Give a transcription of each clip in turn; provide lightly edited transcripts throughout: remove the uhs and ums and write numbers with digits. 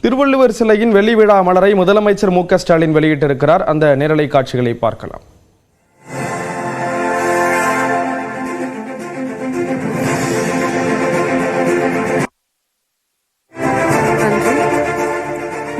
திருவள்ளுவர் சிலையின் வெள்ளி விழா மலரை முதலமைச்சர் மு.க. ஸ்டாலின் வெளியிட்டிருக்கிறார். அந்த நேரலை காட்சிகளை பார்க்கலாம்.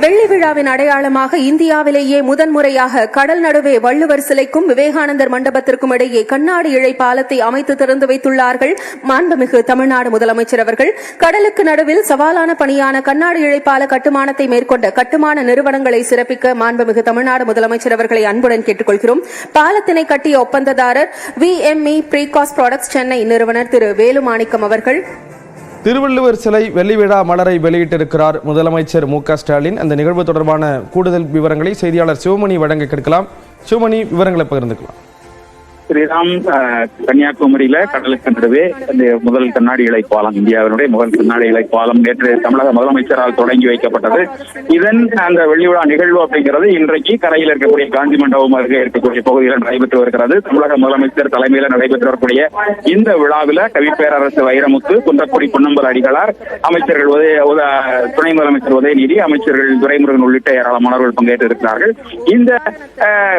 வெள்ளி விழாவின் அடையாளமாக இந்தியாவிலேயே முதன்முறையாக கடல் நடுவே வள்ளுவர் சிலைக்கும் விவேகானந்தர் மண்டபத்திற்கும் இடையே கண்ணாடி இழை பாலத்தை அமைத்து திறந்து வைத்துள்ளார்கள் மாண்புமிகு தமிழ்நாடு முதலமைச்சர் அவர்கள். கடலுக்கு நடுவில் சவாலான பணியான கண்ணாடி இழை பால கட்டுமானத்தை மேற்கொண்ட கட்டுமான நிறுவனங்களை சிறப்பிக்க மாண்புமிகு தமிழ்நாடு முதலமைச்சர் அவர்களை அன்புடன் கேட்டுக் கொள்கிறோம். பாலத்தினை கட்டிய ஒப்பந்ததாரர் VME Precast Products சென்னை நிறுவனர் திரு வேலுமாணிக்கம் அவர்கள். திருவள்ளுவர் சிலை வெள்ளி விழா மலரை வெளியிட்டிருக்கிறார் முதலமைச்சர் மு.க. ஸ்டாலின். அந்த நிகழ்வு தொடர்பான கூடுதல் விவரங்களை செய்தியாளர் சிவமணி வழங்க கேட்கலாம். சிவமணி, விவரங்களை பகிர்ந்துக்கலாம். ஸ்ரீராம், கன்னியாகுமரியில கடலுக்கு நடுவே முதல் கண்ணாடி இழை பாலம், இந்தியாவினுடைய முதல் கண்ணாடி இழை பாலம் நேற்று தமிழக முதலமைச்சரால் தொடங்கி வைக்கப்பட்டது. இதன் அந்த வெள்ளி விழா நிகழ்வு அப்படிங்கிறது இன்றைக்கு கரையில் இருக்கக்கூடிய காந்தி மண்டபம் அருகே இருக்கக்கூடிய பகுதியில் நடைபெற்று வருகிறது. தமிழக முதலமைச்சர் தலைமையில் நடைபெற்று வரக்கூடிய இந்த விழாவில் கவிப்பேரரசு வைரமுத்து, குன்றக்குடி பொன்னம்பல அடிகளார், அமைச்சர்கள் துணை முதலமைச்சர் உதயநிதி, அமைச்சர்கள் துரைமுருகன் உள்ளிட்ட ஏராளமானவர்கள் பங்கேற்று இருக்கிறார்கள். இந்த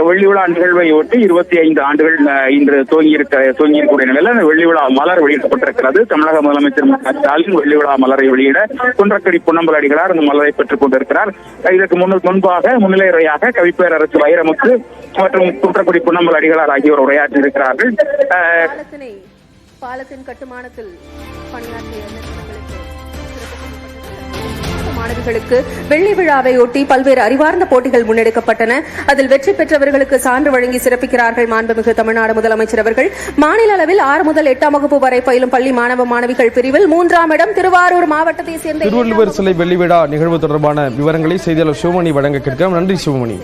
வெள்ளி விழா நிகழ்வை ஒட்டி 25 ஆண்டுகள் இன்று துவங்கியிருக்கக்கூடிய நிலையில் வெள்ளி விழா மலர் வெளியிடப்பட்டிருக்கிறது. தமிழக முதலமைச்சர் மு.க. ஸ்டாலின் வெள்ளி விழா மலரை வெளியிட குன்றக்குடி பொன்னம்பல அடிகளார் இந்த மலரை பெற்றுக் கொண்டிருக்கிறார். இதற்கு முன்பாக முன்னிலையாக கவிப்பேரரசு வைரமுத்து மற்றும் குன்றக்குடி பொன்னம்பல அடிகளார் ஆகியோர் உரையாற்றி இருக்கிறார்கள். பாலத்தின் கட்டுமானத்தில் பணியாற்றிய மாணவிகளுக்கு வெள்ளி விழாவையொட்டி பல்வேறு அறிவார்ந்த போட்டிகள் முன்னெடுக்கப்பட்டன. அதில் வெற்றி பெற்றவர்களுக்கு சான்று வழங்கி சிறப்பிக்கிறார்கள் மாண்புமிகு தமிழ்நாடு முதலமைச்சர் அவர்கள். மாநில அளவில் 6 முதல் 8ஆம் வகுப்பு வரை பயிலும் பள்ளி மாணவ மாணவிகள் பிரிவில் 3ஆம் இடம் திருவாரூர் மாவட்டத்தை சேர்ந்த திருவள்ளுவர் சிலை வெள்ளி விழா நிகழ்வு தொடர்பான விவரங்களை செய்தியாளர் சிவமணி வழங்க கேட்கிறோம். நன்றி சிவமணி.